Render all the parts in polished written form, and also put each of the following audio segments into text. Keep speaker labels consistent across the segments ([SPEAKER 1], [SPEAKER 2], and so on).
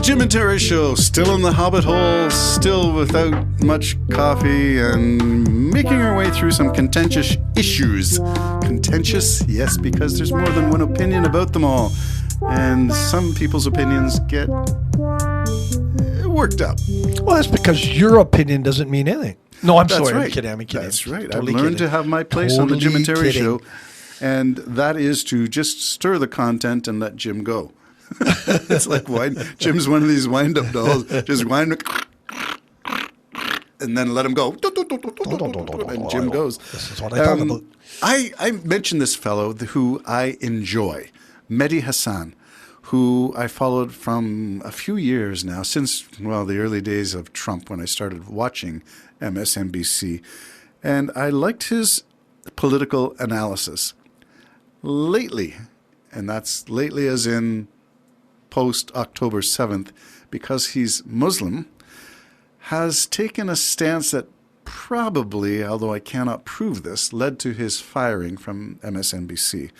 [SPEAKER 1] Jim and Terry Show, still in the Hobbit hole, still without much coffee, and making our way through some contentious issues. Contentious? Yes, because there's more than one opinion about them all. And some people's opinions get worked up.
[SPEAKER 2] Well, that's because your opinion doesn't mean anything. No, I'm sorry.
[SPEAKER 1] Right.
[SPEAKER 2] I'm kidding.
[SPEAKER 1] That's right.
[SPEAKER 2] Totally
[SPEAKER 1] I've learned
[SPEAKER 2] kidding.
[SPEAKER 1] to have my place on the Jim and Terry Show, and that is to just stir the content and let Jim go. It's like wine. Jim's one of these wind-up dolls. Just wind and then let him go. And Jim goes.
[SPEAKER 2] This is what I talk about.
[SPEAKER 1] I mentioned this fellow who I enjoy, Mehdi Hassan, who I followed from a few years now, since, well, the early days of Trump when I started watching MSNBC. And I liked his political analysis. Lately, and that's lately as in post-October 7th, because he's Muslim, has taken a stance that probably, although I cannot prove this, led to his firing from MSNBC.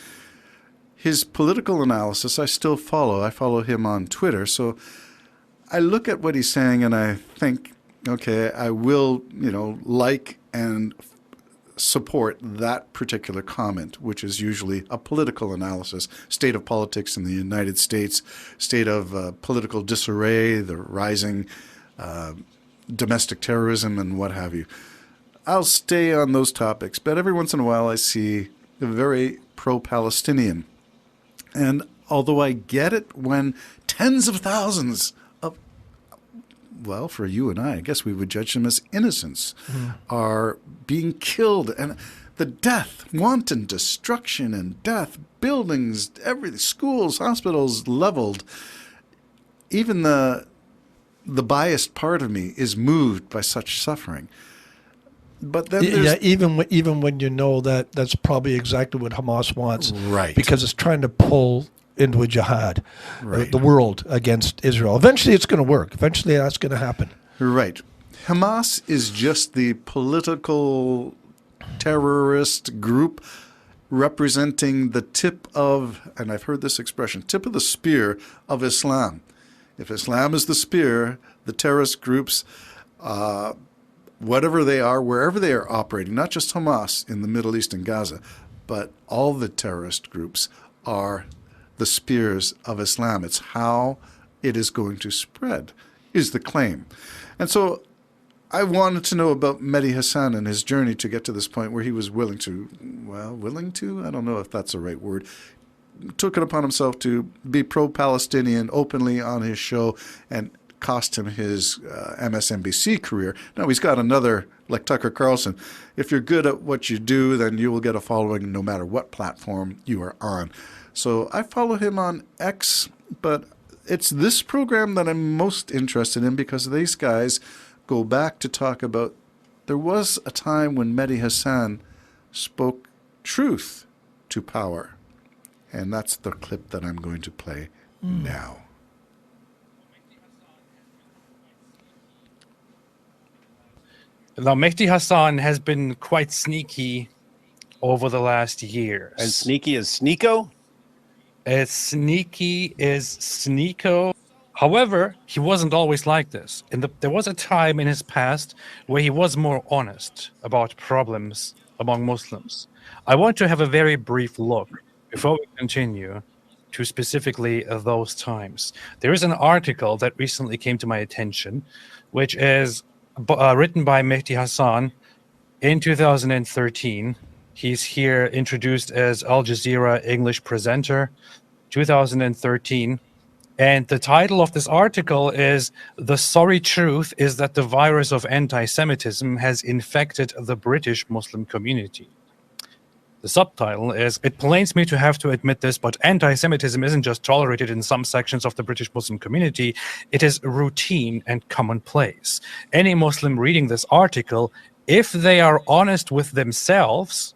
[SPEAKER 1] His political analysis I still follow. I follow him on Twitter, so I look at what he's saying and I think, okay, I will, like and support that particular comment, which is usually a political analysis, state of politics in the United States, state of political disarray, the rising domestic terrorism and what have you. I'll stay on those topics, but every once in a while I see a very pro-Palestinian. And although I get it when tens of thousands of, well, for you and I guess we would judge them as innocents, are being killed. And the death, wanton destruction and death, buildings, everything, schools, hospitals leveled. Even the biased part of me is moved by such suffering. But then
[SPEAKER 2] even when you know that that's probably exactly what Hamas wants,
[SPEAKER 1] right?
[SPEAKER 2] Because it's trying to pull into a jihad,
[SPEAKER 1] right,
[SPEAKER 2] the world against Israel. Eventually, it's going to work. Eventually, that's going to happen.
[SPEAKER 1] Right. Hamas is just the political terrorist group representing the tip of, and I've heard this expression, tip of the spear of Islam. If Islam is the spear, the terrorist groups, whatever they are, wherever they are operating, not just Hamas in the Middle East and Gaza, but all the terrorist groups are the spears of Islam. It's how it is going to spread, is the claim. And so I wanted to know about Mehdi Hassan and his journey to get to this point where he was willing to, I don't know if that's the right word, took it upon himself to be pro-Palestinian openly on his show and cost him his MSNBC career. Now he's got another, like Tucker Carlson. If you're good at what you do, then you will get a following no matter what platform you are on. So I follow him on X, but it's this program that I'm most interested in because these guys go back to talk about there was a time when Mehdi Hassan spoke truth to power. And that's the clip that I'm going to play now.
[SPEAKER 3] Now, Mehdi Hassan has been quite sneaky over the last years.
[SPEAKER 4] As sneaky as Sneeko?
[SPEAKER 3] As sneaky as Sneeko. However, he wasn't always like this. There was a time in his past where he was more honest about problems among Muslims. I want to have a very brief look before we continue to specifically those times. There is an article that recently came to my attention, which is written by Mehdi Hassan in 2013. He's here introduced as Al Jazeera English presenter, 2013. And the title of this article is "The Sorry Truth is that the virus of anti-Semitism has infected the British Muslim community." The subtitle is, "It pains me to have to admit this, but anti-Semitism isn't just tolerated in some sections of the British Muslim community, it is routine and commonplace. Any Muslim reading this article, if they are honest with themselves,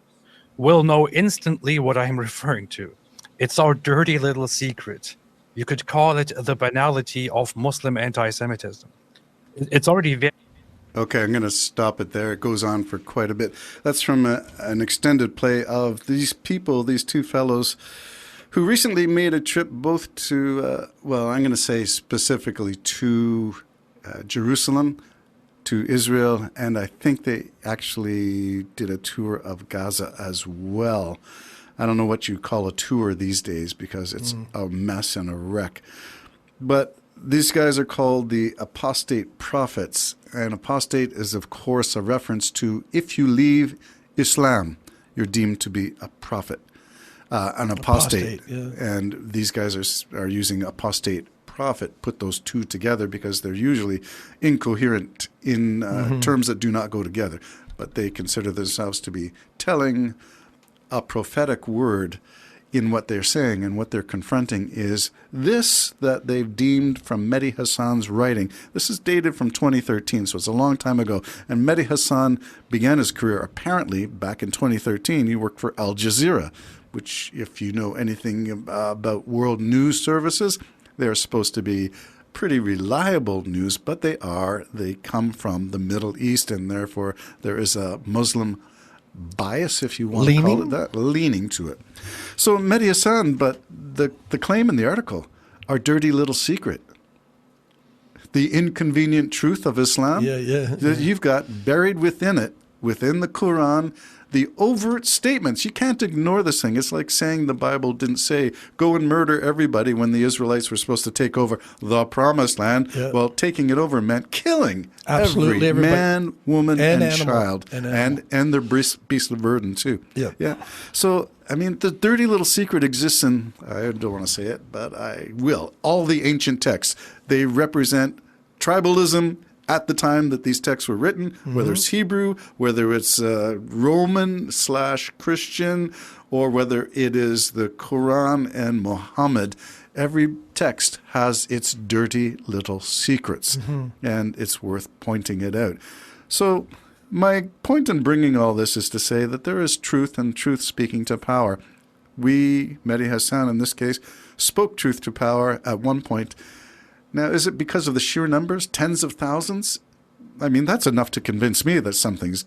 [SPEAKER 3] will know instantly what I am referring to. It's our dirty little secret. You could call it the banality of Muslim anti-Semitism." It's already very...
[SPEAKER 1] Okay, I'm going to stop it there. It goes on for quite a bit. That's from an extended play of these people, these two fellows who recently made a trip both to, I'm going to say specifically to Jerusalem, to Israel, and I think they actually did a tour of Gaza as well. I don't know what you call a tour these days because it's a mess and a wreck. But these guys are called the apostate prophets. And apostate is, of course, a reference to if you leave Islam, you're deemed to be a prophet, an apostate.
[SPEAKER 2] Yeah.
[SPEAKER 1] And these guys are using apostate prophet, put those two together because they're usually incoherent in terms that do not go together. But they consider themselves to be telling a prophetic word in what they're saying, and what they're confronting is this that they've deemed from Mehdi Hassan's writing. This is dated from 2013, so it's a long time ago. And Mehdi Hassan began his career apparently back in 2013. He worked for Al Jazeera, which, if you know anything about world news services, they're supposed to be pretty reliable news, but they come from the Middle East, and therefore there is a Muslim bias, if you want to call it that, leaning to it. So Mehdi Hassan, but the claim in the article, our dirty little secret, the inconvenient truth of Islam, that you've got buried within it, within the Quran, the overt statements. You can't ignore this thing. It's like saying the Bible didn't say, go and murder everybody when the Israelites were supposed to take over the promised land. Yeah. Well, taking it over meant killing every man, woman, and child. And their beast of burden, too. Yeah. So, I mean, the dirty little secret exists in, I don't want to say it, but I will, all the ancient texts. They represent tribalism at the time that these texts were written, whether it's Hebrew, whether it's Roman/Christian, or whether it is the Quran and Muhammad, every text has its dirty little secrets, and it's worth pointing it out. So my point in bringing all this is to say that there is truth, and truth speaking to power. We, Mehdi Hassan in this case, spoke truth to power at one point. Now, is it because of the sheer numbers, tens of thousands? I mean, that's enough to convince me that something's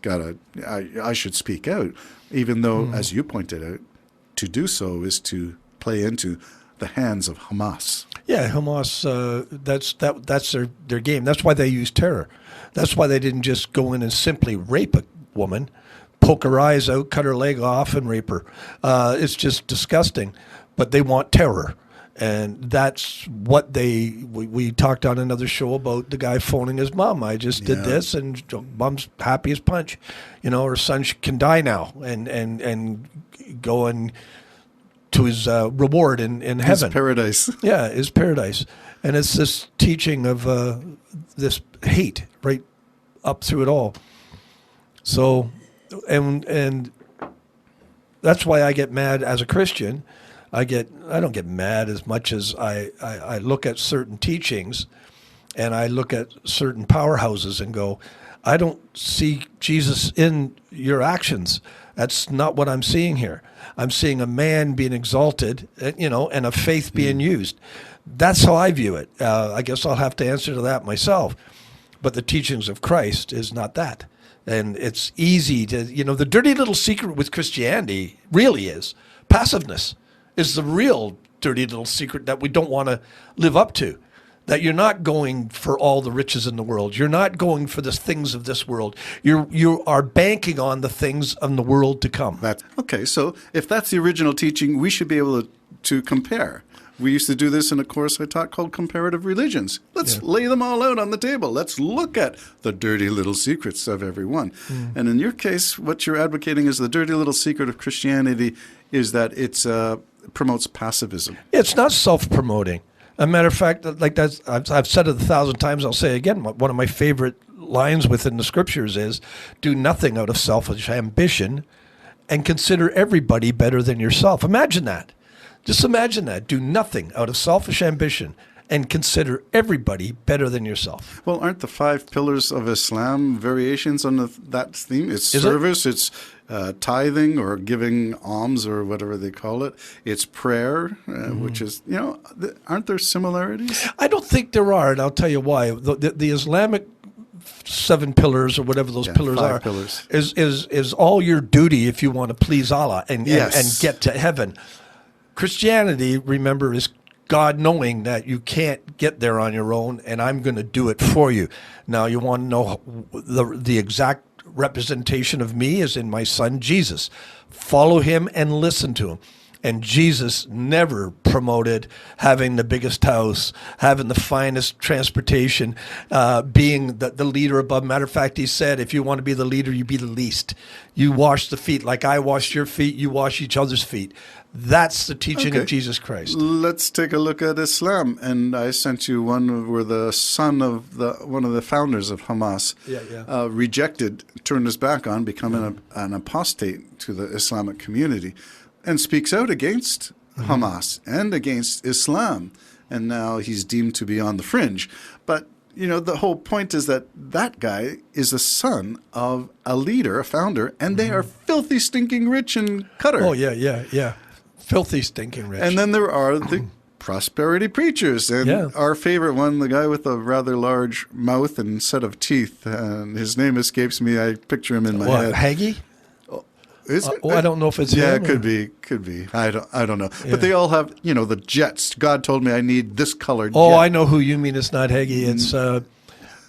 [SPEAKER 1] I should speak out, even though, as you pointed out, to do so is to play into the hands of Hamas.
[SPEAKER 2] Yeah, Hamas, that's their game. That's why they use terror. That's why they didn't just go in and simply rape a woman, poke her eyes out, cut her leg off, and rape her. It's just disgusting. But they want terror. And that's what we talked on another show about the guy phoning his mom. I just did this, and mom's happy as punch. You know, her son can die now and go to his reward in heaven.
[SPEAKER 1] His paradise.
[SPEAKER 2] Yeah, his paradise. And it's this teaching of this hate right up through it all. So, and that's why I get mad as a Christian. I don't get mad as much as I look at certain teachings and I look at certain powerhouses and go, I don't see Jesus in your actions. That's not what I'm seeing here. I'm seeing a man being exalted, and a faith being used. That's how I view it. I guess I'll have to answer to that myself. But the teachings of Christ is not that. And it's easy to, the dirty little secret with Christianity really is passiveness. Is the real dirty little secret that we don't want to live up to. That you're not going for all the riches in the world. You're not going for the things of this world. You are banking on the things of the world to come.
[SPEAKER 1] Okay, so if that's the original teaching, we should be able to compare. We used to do this in a course I taught called Comparative Religions. Let's lay them all out on the table. Let's look at the dirty little secrets of every one. And in your case, what you're advocating is the dirty little secret of Christianity is that it's promotes pacifism.
[SPEAKER 2] It's not self-promoting. As a matter of fact, like that's, I've said it 1,000 times, I'll say it again, one of my favorite lines within the scriptures is, do nothing out of selfish ambition and consider everybody better than yourself. Imagine that. Just imagine that. Do nothing out of selfish ambition and consider everybody better than yourself.
[SPEAKER 1] Well, aren't the 5 pillars of Islam variations on that theme? It's service, it's tithing or giving alms or whatever they call it. It's prayer, which is, aren't there similarities?
[SPEAKER 2] I don't think there are, and I'll tell you why. The Islamic 7 pillars or whatever those pillars
[SPEAKER 1] 5
[SPEAKER 2] are
[SPEAKER 1] pillars.
[SPEAKER 2] is all your duty if you want to please Allah and get to heaven. Christianity, remember, is God knowing that you can't get there on your own, and I'm going to do it for you. Now, you want to know the exact representation of me is in my son Jesus. Follow him and listen to him. And Jesus never promoted having the biggest house, having the finest transportation, being the leader above. Matter of fact, he said, if you want to be the leader, you be the least. You wash the feet. Like I washed your feet, you wash each other's feet. That's the teaching of Jesus Christ.
[SPEAKER 1] Let's take a look at Islam. And I sent you one where the son of one of the founders of Hamas rejected, turned his back on, becoming an apostate to the Islamic community, and speaks out against Hamas and against Islam. And now he's deemed to be on the fringe. But, the whole point is that guy is the son of a leader, a founder, and they are filthy, stinking rich in Qatar.
[SPEAKER 2] Oh, yeah. Filthy, stinking rich.
[SPEAKER 1] And then there are the prosperity preachers. And our favorite one, the guy with a rather large mouth and set of teeth, and his name escapes me. I picture him in my head.
[SPEAKER 2] Hagee?
[SPEAKER 1] Is it?
[SPEAKER 2] I don't know if it's him.
[SPEAKER 1] Yeah, it could be. I don't know. Yeah. But they all have, the jets. God told me I need this colored jet.
[SPEAKER 2] I know who you mean. It's not Hagee. It's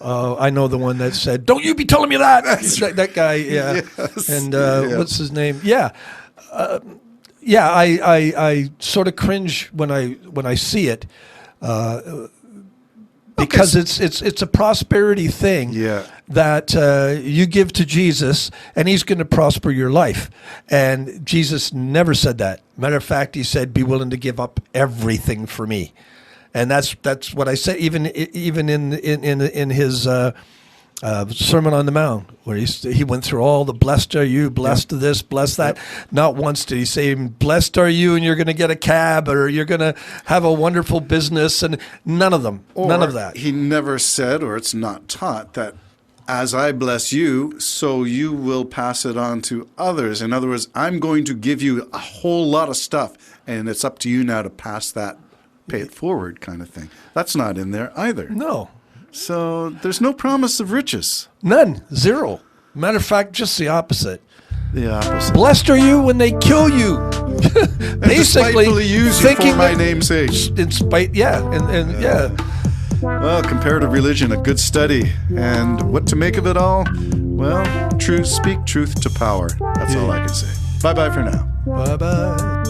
[SPEAKER 2] I know the one that said, "Don't you be telling me that." That guy. Yeah.
[SPEAKER 1] Yes.
[SPEAKER 2] And what's his name? Yeah. I sort of cringe when I see it. Because it's a prosperity thing that you give to Jesus, and he's going to prosper your life. And Jesus never said that. Matter of fact, he said, "Be willing to give up everything for me," and that's what I said. Even in his Sermon on the Mount, where he went through all the blessed are you, blessed to this, blessed that. Not once did he say, blessed are you, and you're going to get a cab, or you're going to have a wonderful business, and none of them. None of that.
[SPEAKER 1] He never said, or it's not taught, that as I bless you, so you will pass it on to others. In other words, I'm going to give you a whole lot of stuff, and it's up to you now to pass that, pay it forward kind of thing. That's not in there either.
[SPEAKER 2] No.
[SPEAKER 1] So there's no promise of riches.
[SPEAKER 2] None. Zero. Matter of fact, just the opposite.
[SPEAKER 1] The opposite.
[SPEAKER 2] Blessed are you when they kill you.
[SPEAKER 1] Basically, use you for my name's sake.
[SPEAKER 2] In spite, yeah.
[SPEAKER 1] Well, comparative religion, a good study. And what to make of it all? Well, speak truth to power. That's all I can say. Bye-bye for now.
[SPEAKER 2] Bye-bye.